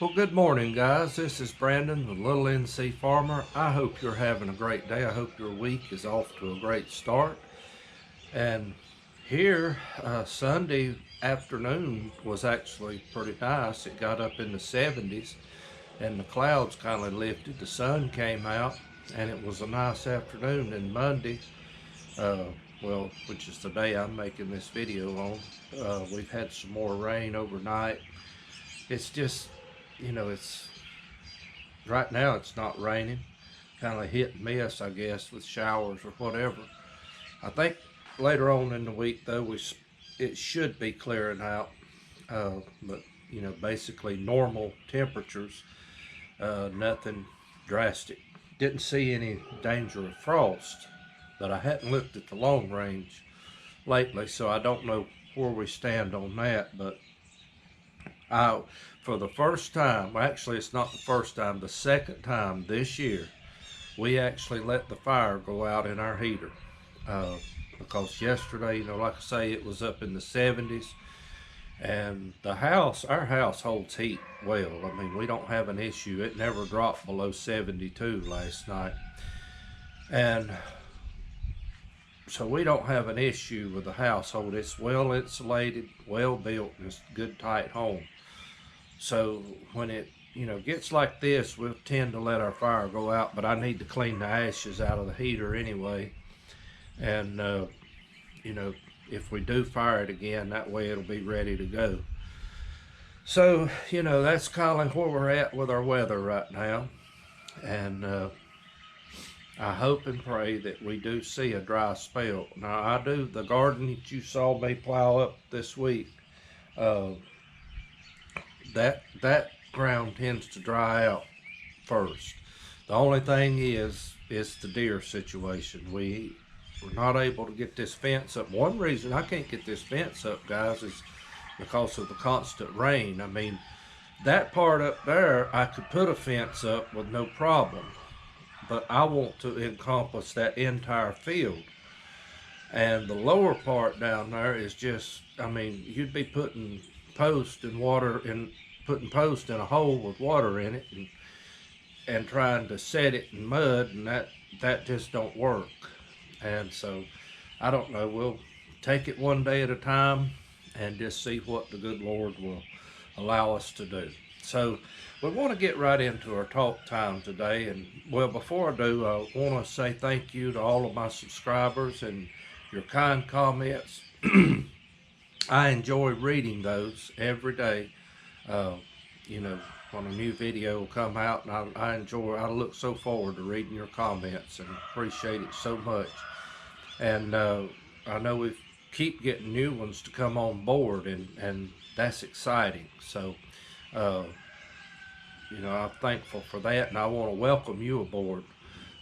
Well, good morning, guys. This is Brandon, the Little NC Farmer. I hope you're having a great day. I hope your week is off to a great start. And here, Sunday afternoon was actually pretty nice. It got up in the 70s and the clouds kind of lifted. The sun came out and it was a nice afternoon. And Monday, uh, which is the day I'm making this video on, we've had some more rain overnight. It's just, it's right now it's not raining, kind of hit and miss, I guess, with showers or whatever. I think later on in the week, though, it should be clearing out, but basically normal temperatures, nothing drastic. Didn't see any danger of frost, but I hadn't looked at the long range lately, so I don't know where we stand on that. But for the first time, actually it's not the first time, the second time this year, we actually let the fire go out in our heater. Because yesterday, like I say, it was up in the 70s, and our house holds heat well. I mean, we don't have an issue. It never dropped below 72 last night. And so we don't have an issue with the household. It's well insulated, well built, and it's a good tight home. So when it gets like this, we'll tend to let our fire go out, but I need to clean the ashes out of the heater anyway. And if we do fire it again, that way it'll be ready to go. So that's kind of where we're at with our weather right now. And I hope and pray that we do see a dry spell. Now, the garden that you saw me plow up this week, that ground tends to dry out first. The only thing is the deer situation. We're not able to get this fence up. One reason I can't get this fence up, guys, is because of the constant rain. I mean, that part up there, I could put a fence up with no problem, but I want to encompass that entire field. And the lower part down there is just, I mean, you'd be putting post and water and putting post in a hole with water in it and trying to set it in mud, and that just don't work. And so I don't know, we'll take it one day at a time and just see what the good Lord will allow us to do. So we want to get right into our talk time today. And well, before I do, I want to say thank you to all of my subscribers and your kind comments. I enjoy reading those every day. When a new video will come out, and I look so forward to reading your comments and appreciate it so much. And I know we keep getting new ones to come on board, and that's exciting. So I'm thankful for that, and I want to welcome you aboard,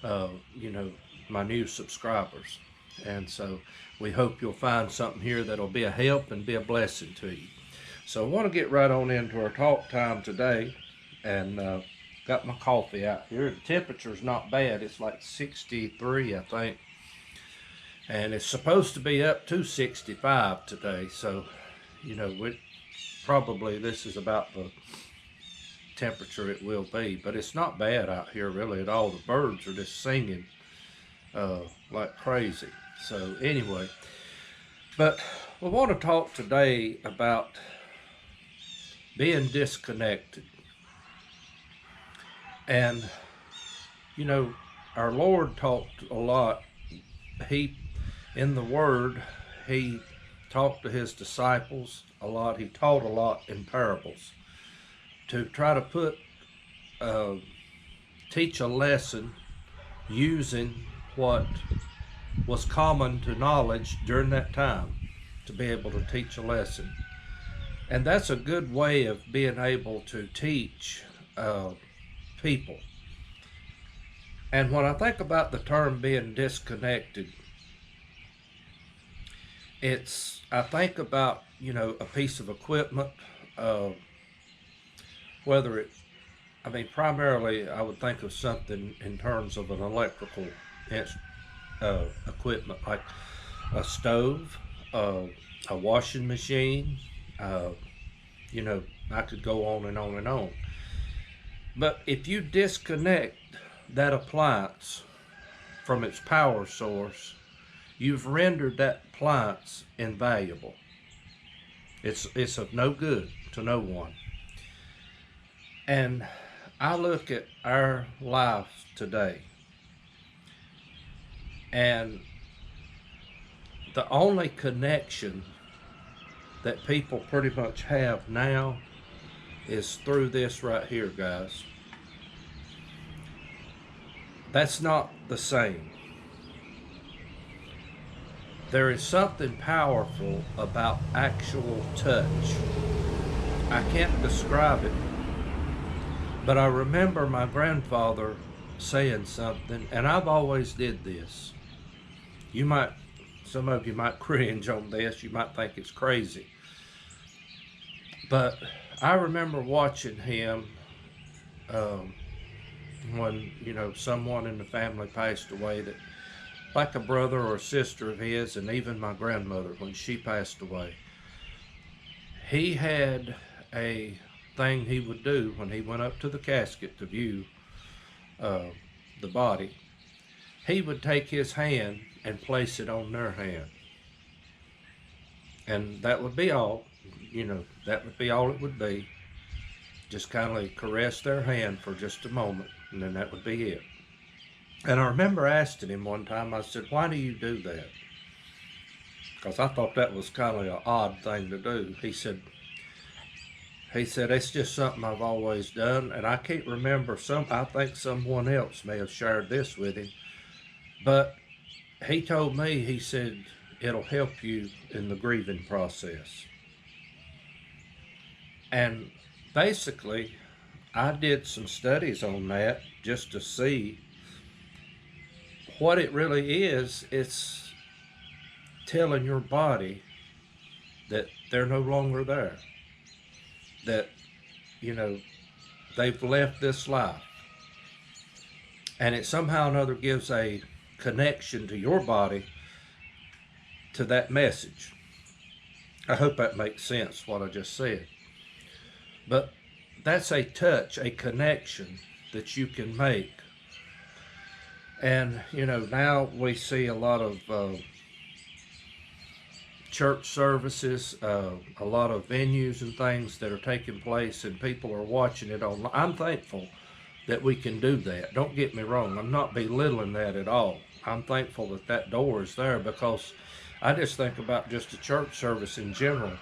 my new subscribers. And so we hope you'll find something here that'll be a help and be a blessing to you. So I want to get right on into our talk time today, and got my coffee out here. The temperature's not bad. It's like 63, I think. And it's supposed to be up to 65 today. So, probably this is about the temperature it will be. But it's not bad out here really at all. The birds are just singing like crazy. So anyway, but we want to talk today about being disconnected. And our Lord talked a lot. In the Word, he talked to his disciples a lot. He taught a lot in parables to try to teach a lesson using what was common to knowledge during that time, to be able to teach a lesson. And that's a good way of being able to teach people. And when I think about the term being disconnected, I think about, a piece of equipment, primarily I would think of something in terms of an electrical equipment, like a stove, a washing machine, I could go on and on and on. But if you disconnect that appliance from its power source, you've rendered that appliance invaluable. It's of no good to no one. And I look at our life today, and the only connection that people pretty much have now is through this right here, guys. That's not the same. There is something powerful about actual touch. I can't describe it, but I remember my grandfather saying something, and I've always did this. You might, some of you might cringe on this, you might think it's crazy, but I remember watching him um, when, someone in the family passed away, that like a brother or a sister of his, and even my grandmother, when she passed away, he had a thing he would do when he went up to the casket to view uh, the body. He would take his hand and place it on their hand. And that would be all. That would be all it would be. Just kind of caress their hand for just a moment, and then that would be it. And I remember asking him one time, I said, "Why do you do that?" Because I thought that was kind of an odd thing to do. He said, "It's just something I've always done." And I can't remember, I think someone else may have shared this with him, but he told me, he said, "It'll help you in the grieving process." And basically, I did some studies on that just to see what it really is. It's telling your body that they're no longer there, that, they've left this life. And it somehow or another gives a connection to your body to that message. I hope that makes sense, what I just said. But that's a touch, a connection that you can make. And, now we see a lot of church services, a lot of venues and things that are taking place, and people are watching it online. I'm thankful that we can do that. Don't get me wrong. I'm not belittling that at all. I'm thankful that that door is there, because I just think about just a church service in general.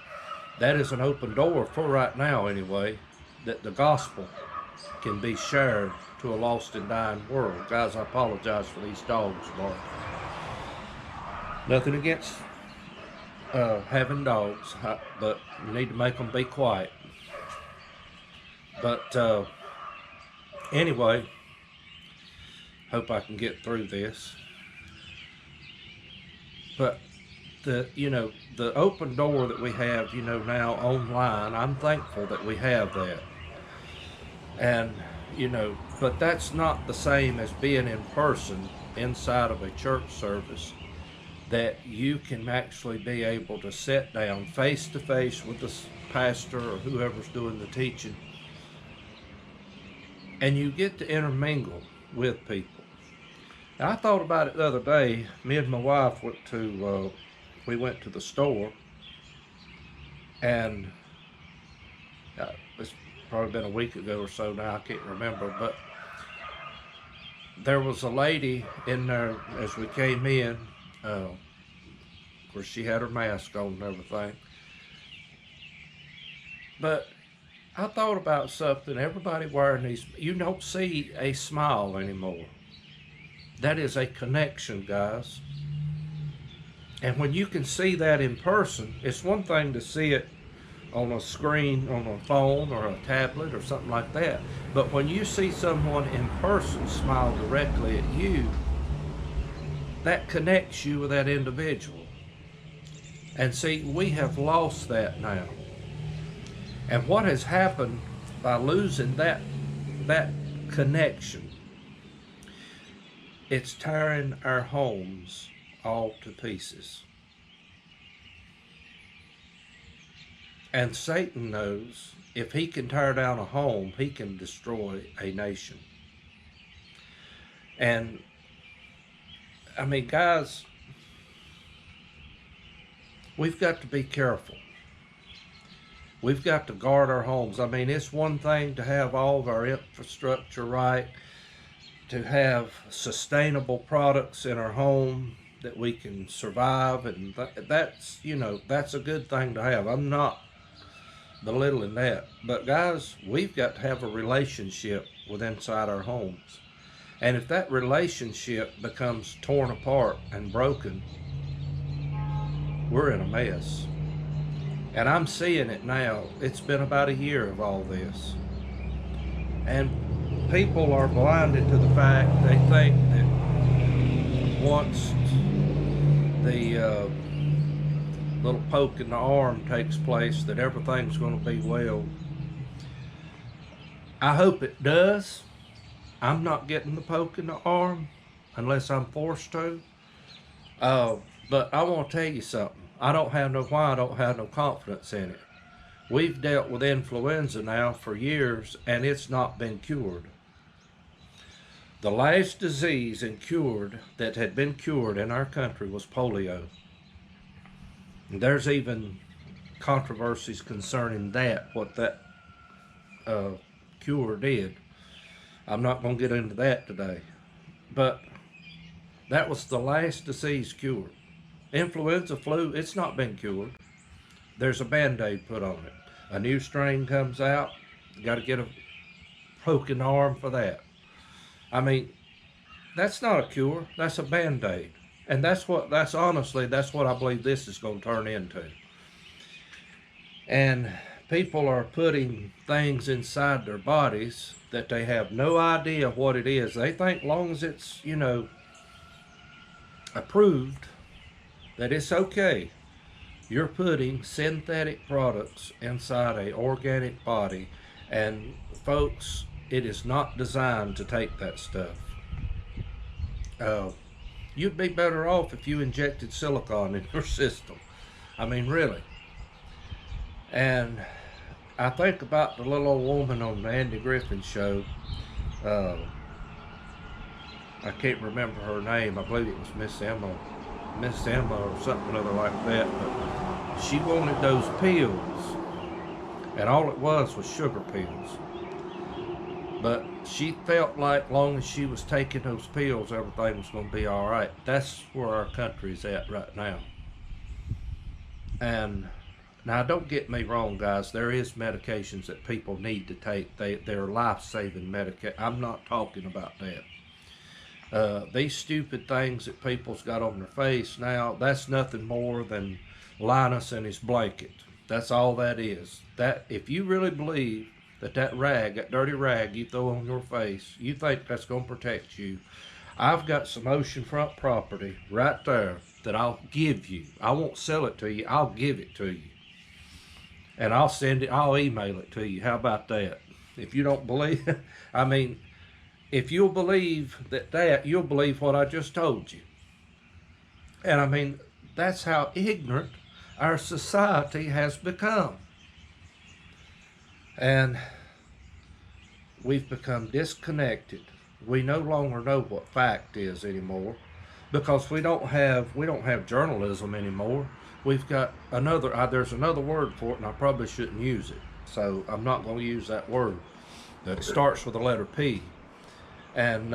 That is an open door for right now anyway, that the gospel can be shared to a lost and dying world. Guys, I apologize for these dogs barking. Nothing against having dogs, but you need to make them be quiet. But anyway, hope I can get through this. But the open door that we have, now online, I'm thankful that we have that. And, but that's not the same as being in person inside of a church service, that you can actually be able to sit down face to face with the pastor or whoever's doing the teaching, and you get to intermingle with people. And I thought about it the other day. Me and my wife went to the store, and it's probably been a week ago or so now, I can't remember, but there was a lady in there as we came in, of course she had her mask on and everything, but I thought about something. Everybody wearing these, you don't see a smile anymore. That is a connection, guys. And when you can see that in person, it's one thing to see it on a screen, on a phone or a tablet or something like that. But when you see someone in person smile directly at you, that connects you with that individual. And see, we have lost that now. And what has happened by losing that connection, it's tearing our homes all to pieces. And Satan knows if he can tear down a home, he can destroy a nation. And I mean, guys, we've got to be careful. We've got to guard our homes. I mean, it's one thing to have all of our infrastructure right, to have sustainable products in our home that we can survive, and that's, you know, that's a good thing to have. I'm not belittling that. But guys, we've got to have a relationship with inside our homes. And if that relationship becomes torn apart and broken, we're in a mess. And I'm seeing it now. It's been about a year of all this. And people are blinded to the fact they think that once the little poke in the arm takes place, that everything's going to be well. I hope it does. I'm not getting the poke in the arm unless I'm forced to. But I want to tell you something. I don't have no confidence in it. We've dealt with influenza now for years, and it's not been cured. The last disease that had been cured in our country was polio. And there's even controversies concerning that, what that cure did. I'm not going to get into that today. But that was the last disease cured. Influenza, flu, it's not been cured. There's a Band-Aid put on it. A new strain comes out, you got to get a poke in the arm for that. I mean, that's not a cure, that's a Band-Aid. And that's what I believe this is going to turn into. And people are putting things inside their bodies that they have no idea what it is. They think long as it's, you know, approved, that it's okay. You're putting synthetic products inside an organic body, and folks, it is not designed to take that stuff. You'd be better off if you injected silicone in your system. I mean, really. And I think about the little old woman on the Andy Griffin show. I can't remember her name. I believe it was Miss Emma or something other like that. But she wanted those pills, and all it was sugar pills. But she felt like long as she was taking those pills, everything was going to be all right. That's where our country's at right now. And now, don't get me wrong, guys. There is medications that people need to take. They're life-saving medication. I'm not talking about that. These stupid things that people's got on their face now, that's nothing more than Linus and his blanket. That's all that is. That if you really believe that that dirty rag you throw on your face, you think that's going to protect you, I've got some oceanfront property right there that I'll give you. I won't sell it to you. I'll give it to you. And I'll email it to you. How about that? If you don't believe, I mean, if you'll believe that, you'll believe what I just told you. And I mean, that's how ignorant our society has become. And we've become disconnected. We no longer know what fact is anymore, because we don't have journalism anymore. We've got there's another word for it, and I probably shouldn't use it, so I'm not going to use that word. It starts with the letter P. And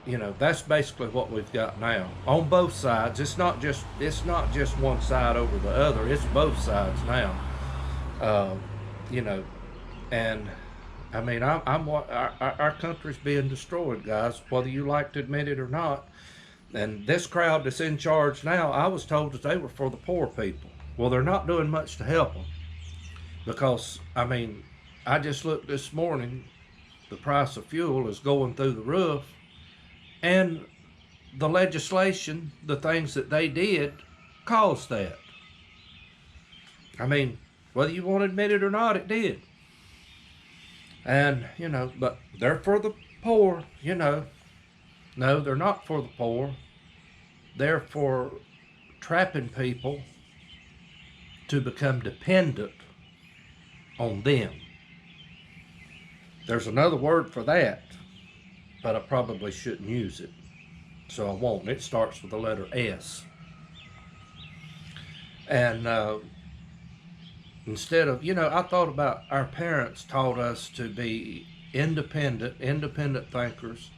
you know, that's basically what we've got now on both sides. It's not just one side over the other. It's both sides now. You know, and I mean, our country's being destroyed, guys, whether you like to admit it or not. And this crowd that's in charge now, I was told that they were for the poor people. Well, they're not doing much to help them, because I mean, I just looked this morning. The price of fuel is going through the roof, and the legislation, the things that they did, caused that. I mean, whether you want to admit it or not, it did. And, you know, but they're for the poor, you know. No, they're not for the poor. They're for trapping people to become dependent on them. There's another word for that, but I probably shouldn't use it, so I won't. It starts with the letter S. And instead of, I thought about our parents taught us to be independent thinkers,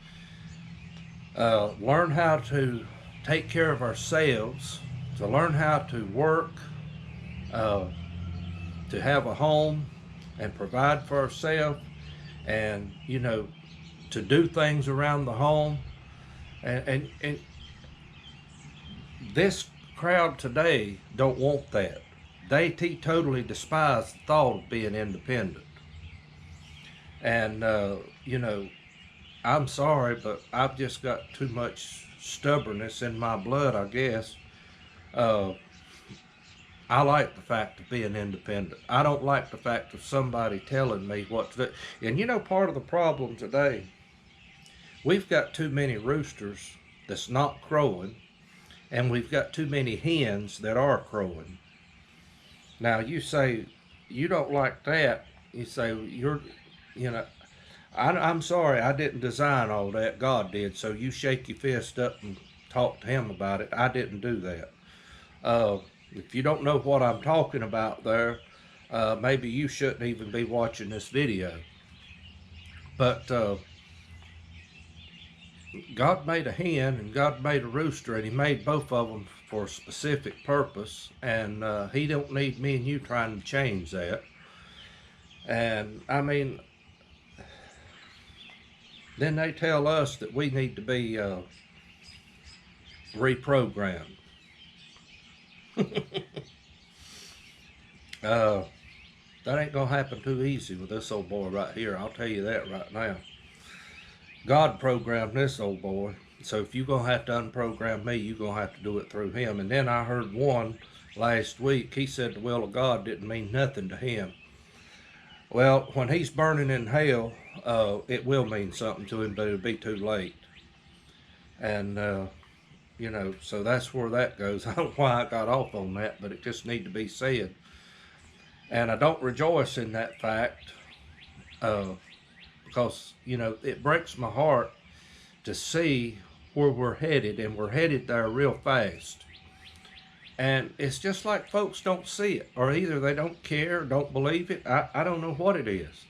learn how to take care of ourselves, to learn how to work, uh, to have a home and provide for ourselves, and to do things around the home. And this crowd today don't want that. They totally despise the thought of being independent. And I'm sorry, but I've just got too much stubbornness in my blood, I guess. uh, I like the fact of being independent. I don't like the fact of somebody telling me what to do. And part of the problem today, we've got too many roosters that's not crowing, and we've got too many hens that are crowing. Now, you say you don't like that. You say you know, I'm sorry, I didn't design all that. God did. So you shake your fist up and talk to him about it. I didn't do that. If you don't know what I'm talking about there, maybe you shouldn't even be watching this video. But God made a hen and God made a rooster, and he made both of them for a specific purpose, and he don't need me and you trying to change that. And I mean, then they tell us that we need to be reprogrammed. That ain't gonna happen too easy with this old boy right here. I'll tell you that right now. God programmed this old boy, so if you're gonna have to unprogram me, you're gonna have to do it through him. And then I heard one last week, he said the will of God didn't mean nothing to him. Well, when he's burning in hell, it will mean something to him, but it'll be too late. And so that's where that goes. I don't know why I got off on that, but it just need to be said. And I don't rejoice in that fact, because it breaks my heart to see where we're headed, and we're headed there real fast. And it's just like folks don't see it, or either they don't care, or don't believe it. I don't know what it is.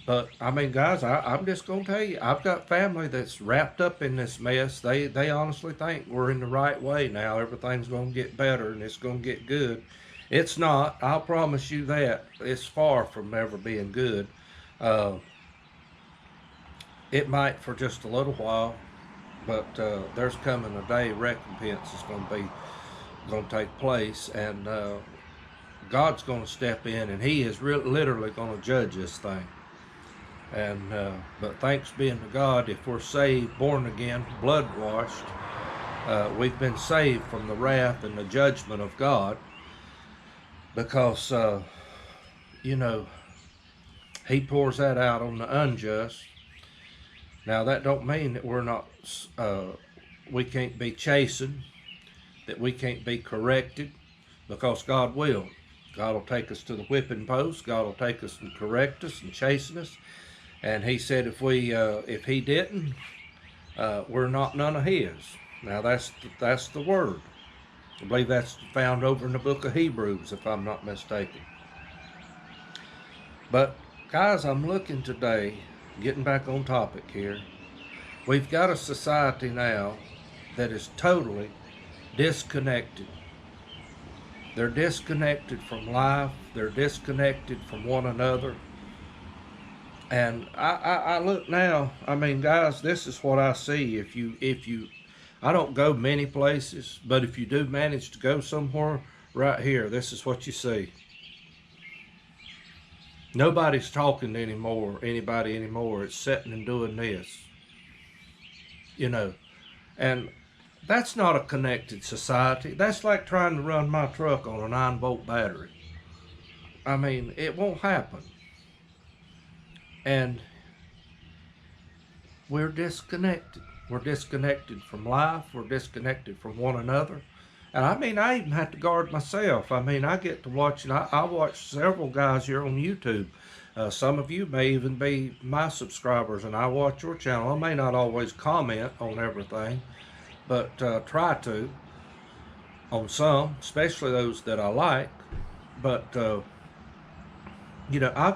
But I mean, guys, I'm just gonna tell you, I've got family that's wrapped up in this mess. They honestly think we're in the right way now. Everything's gonna get better and it's gonna get good. It's not. I'll promise you that. It's far from ever being good. It might for just a little while, but there's coming a day recompense is going to take place, and God's going to step in, and He is literally going to judge this thing. And but thanks being to God, if we're saved, born again, blood washed, we've been saved from the wrath and the judgment of God, because He pours that out on the unjust. Now that don't mean that we're not, we can't be chastened, that we can't be corrected, because God will. God will take us to the whipping post. God will take us and correct us and chasten us. And He said if He didn't, we're not none of His. Now that's the word. I believe that's found over in the book of Hebrews, if I'm not mistaken. But guys, I'm looking today, getting back on topic here. We've got a society now that is totally disconnected. They're disconnected from life. They're disconnected from one another. And I look now, I mean, guys, this is what I see. If you, I don't go many places, but if you do manage to go somewhere, right here, this is what you see. Nobody's talking to anybody anymore. It's sitting and doing this. And that's not a connected society. That's like trying to run my truck on a 9-volt battery. I mean, it won't happen. And we're disconnected. We're disconnected from life. We're disconnected from one another. And I mean, I even have to guard myself. I mean, I get to watch, and I watch several guys here on YouTube Some of you may even be my subscribers, and I watch your channel. I may not always comment on everything, but try to on some, especially those that I like. But I'll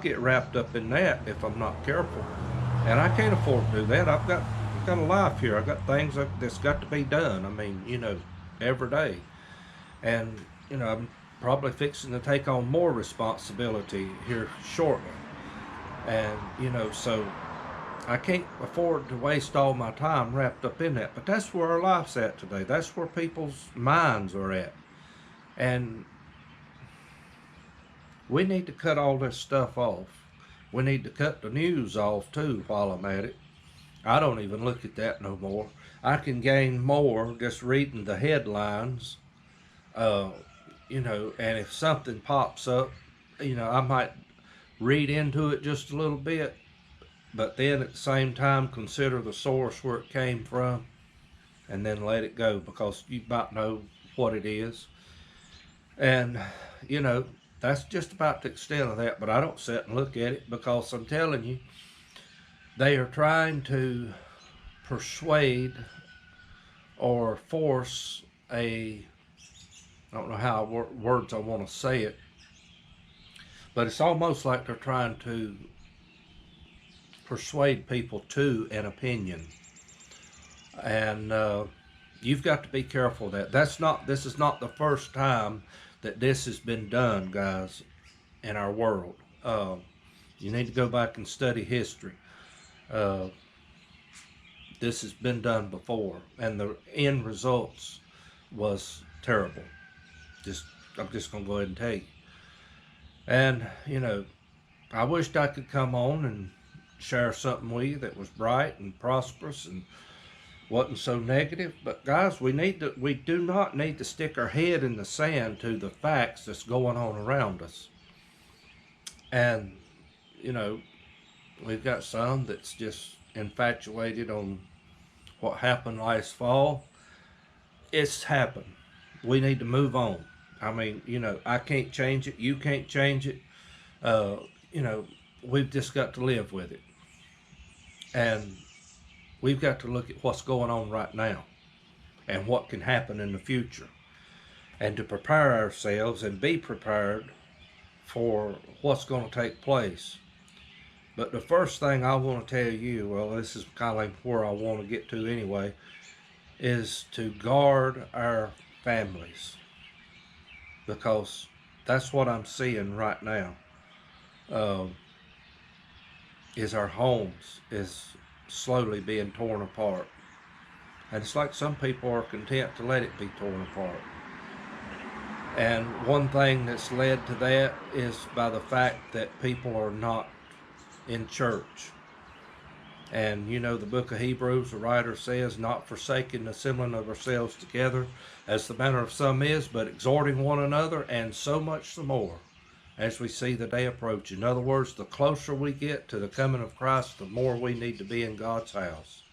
get wrapped up in that if I'm not careful, and I can't afford to do that. I've got a life here. I've got things that's got to be done. I mean, every day, and I'm probably fixing to take on more responsibility here shortly, and so I can't afford to waste all my time wrapped up in that. But that's where our life's at today. That's where people's minds are at, and we need to cut all this stuff off. We need to cut the news off too while I'm at it. I don't even look at that no more. I can gain more just reading the headlines, uh, and if something pops up, I might read into it just a little bit, but then at the same time consider the source where it came from and then let it go because you might know what it is. And, that's just about the extent of that, but I don't sit and look at it because I'm telling you, they are trying to persuade or force I don't know how words I want to say it, but it's almost like they're trying to persuade people to an opinion. And you've got to be careful of that. This is not the first time that this has been done, guys, in our world. You need to go back and study history. This has been done before, and the end results was terrible. I'm just gonna go ahead and tell you. And I wished I could come on and share something with you that was bright and prosperous and wasn't so negative. But guys, we do not need to stick our head in the sand to the facts that's going on around us. And we've got some that's just infatuated on what happened last fall. It's happened. We need to move on. I mean, I can't change it. You can't change it. Uh, we've just got to live with it. And we've got to look at what's going on right now and what can happen in the future, and to prepare ourselves and be prepared for what's going to take place. But the first thing I want to tell you, well, this is kind of like where I want to get to anyway, is to guard our families, because that's what I'm seeing right now. Is our homes is slowly being torn apart. And it's like some people are content to let it be torn apart. And one thing that's led to that is by the fact that people are not in church. And the book of Hebrews, the writer says, not forsaking the assembling of ourselves together, as the manner of some is, but exhorting one another, and so much the more, as we see the day approach. In other words, the closer we get to the coming of Christ, the more we need to be in God's house.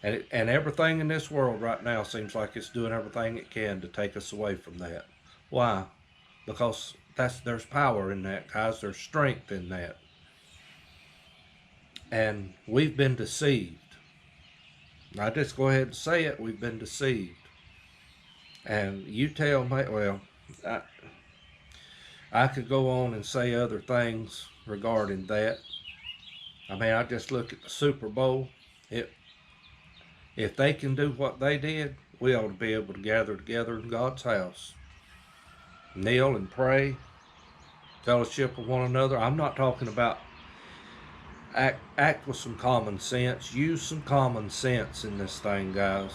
And everything in this world right now seems like it's doing everything it can to take us away from that. Why? Because there's power in that, guys. There's strength in that. And we've been deceived. I just go ahead and say it. We've been deceived. And you tell me, well, I could go on and say other things regarding that. I mean, I just look at the Super Bowl. If they can do what they did, we ought to be able to gather together in God's house, kneel and pray, fellowship with one another. I'm not talking about act with some common sense. Use some common sense in this thing, guys.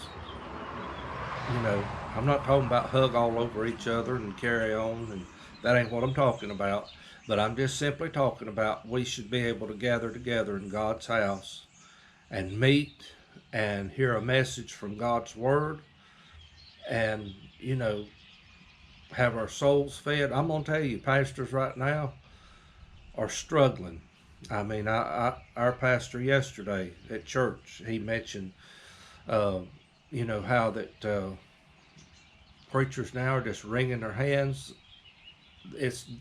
I'm not talking about hug all over each other and carry on, and that ain't what I'm talking about. But I'm just simply talking about we should be able to gather together in God's house and meet and hear a message from God's Word, and have our souls fed. I'm gonna tell you, pastors right now are struggling. I mean, our pastor yesterday at church, he mentioned, how that preachers now are just wringing their hands.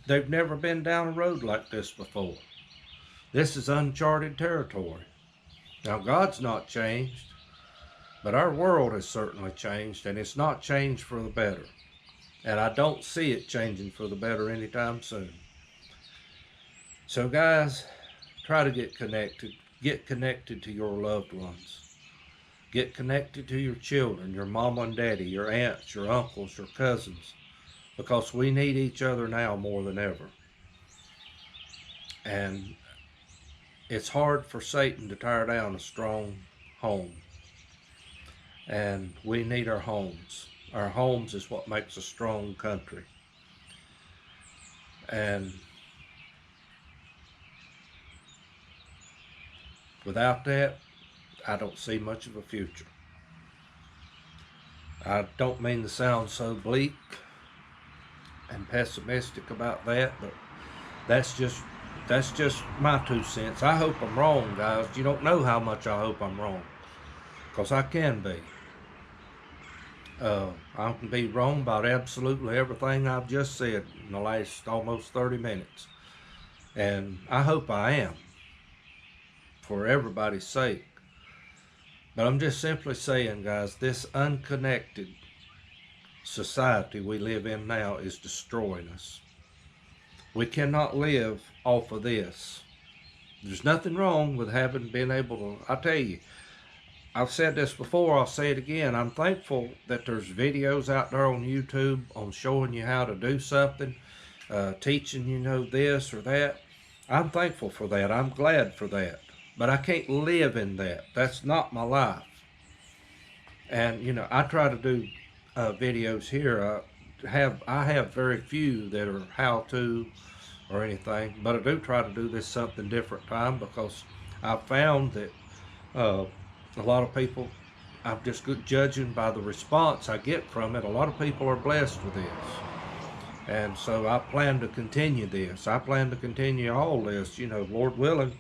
They've never been down a road like this before. This is uncharted territory. Now, God's not changed, but our world has certainly changed, and it's not changed for the better. And I don't see it changing for the better anytime soon. So, guys, try to get connected. Get connected to your loved ones. Get connected to your children, your mama and daddy, your aunts, your uncles, your cousins, because we need each other now more than ever. And it's hard for Satan to tear down a strong home. And we need our homes. Our homes is what makes a strong country. And without that, I don't see much of a future. I don't mean to sound so bleak and pessimistic about that, but that's just my 2 cents. I hope I'm wrong, guys. You don't know how much I hope I'm wrong, because I can be. I can be wrong about absolutely everything I've just said in the last almost 30 minutes. And I hope I am, for everybody's sake. But I'm just simply saying, guys, this unconnected society we live in now is destroying us. We cannot live off of this. There's nothing wrong with having been able to, I tell you, I've said this before, I'll say it again. I'm thankful that there's videos out there on YouTube on showing you how to do something, teaching you know this or that. I'm thankful for that. I'm glad for that. But I can't live in that. That's not my life. And you know, I try to do videos here. I have very few that are how-to or anything, but I do try to do this something different time, because I've found that a lot of people, I'm just judging by the response I get from it, a lot of people are blessed with this. And so I plan to continue this. I plan to continue all this, you know, Lord willing.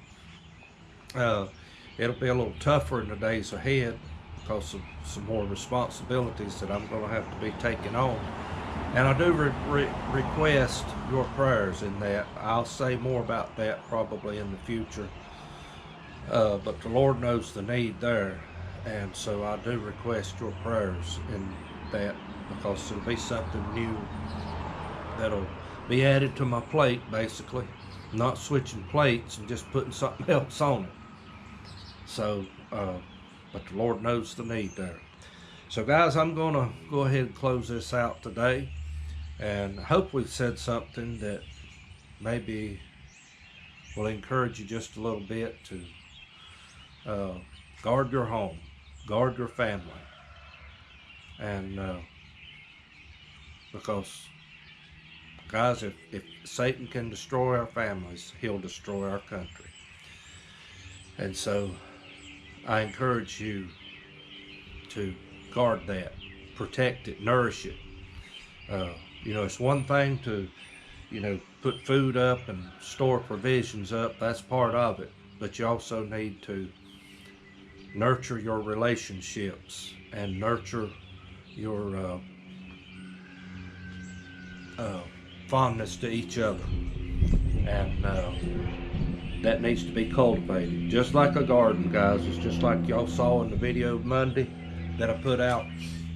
It'll be a little tougher in the days ahead because of some more responsibilities that I'm going to have to be taking on. And I do request your prayers in that. I'll say more about that probably in the future. But the Lord knows the need there. And so I do request your prayers in that, because it'll be something new that'll be added to my plate, basically. Not switching plates and just putting something else on it. So, but the Lord knows the need there. So guys, I'm going to go ahead and close this out today. And I hope we've said something that maybe will encourage you just a little bit to guard your home, guard your family. And because, guys, if Satan can destroy our families, he'll destroy our country. And so I encourage you to guard that, protect it, nourish it. You know, it's one thing to, you know, put food up and store provisions up. That's part of it. But you also need to nurture your relationships and nurture your fondness to each other. And that needs to be cultivated. Just like a garden, guys. It's just like y'all saw in the video Monday that I put out.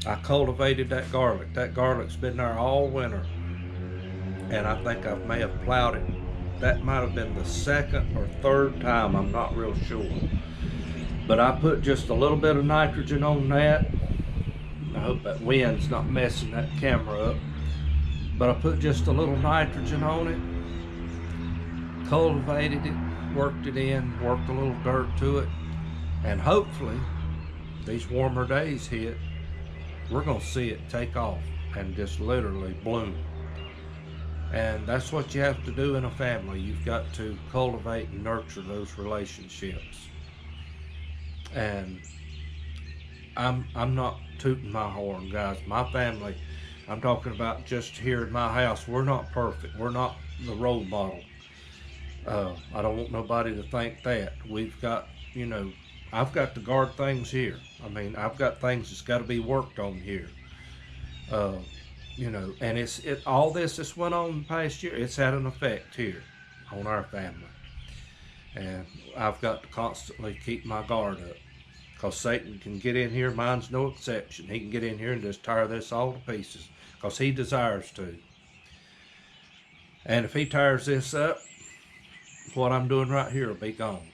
I cultivated that garlic. That garlic's been there all winter. And I think I may have plowed it. That might have been the second or third time, I'm not real sure. But I put just a little bit of nitrogen on that. I hope that wind's not messing that camera up. But I put just a little nitrogen on it, cultivated it, worked it in, worked a little dirt to it, and hopefully these warmer days hit, we're going to see it take off and just literally bloom. And that's what you have to do in a family. You've got to cultivate and nurture those relationships. And I'm not tooting my horn, guys. My family, I'm talking about just here in my house, we're not perfect. We're not the role model. I don't want nobody to think that. We've got, you know, I've got to guard things here. I mean, I've got things that's got to be worked on here. You know, and all this went on in the past year. It's had an effect here on our family. And I've got to constantly keep my guard up, because Satan can get in here. Mine's no exception. He can get in here and just tear this all to pieces, because he desires to. And if he tears this up, what I'm doing right here will be gone.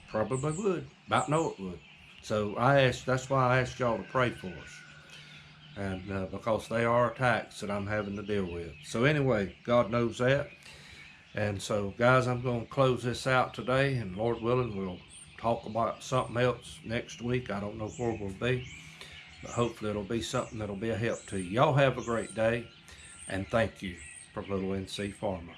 Probably would. About know it would. So that's why I asked y'all to pray for us. And because they are attacks that I'm having to deal with. So anyway, God knows that. And so, guys, I'm going to close this out today, and Lord willing, we'll talk about something else next week. I don't know where we'll be, but hopefully it'll be something that'll be a help to you. Y'all have a great day, and thank you from Little NC Farmer.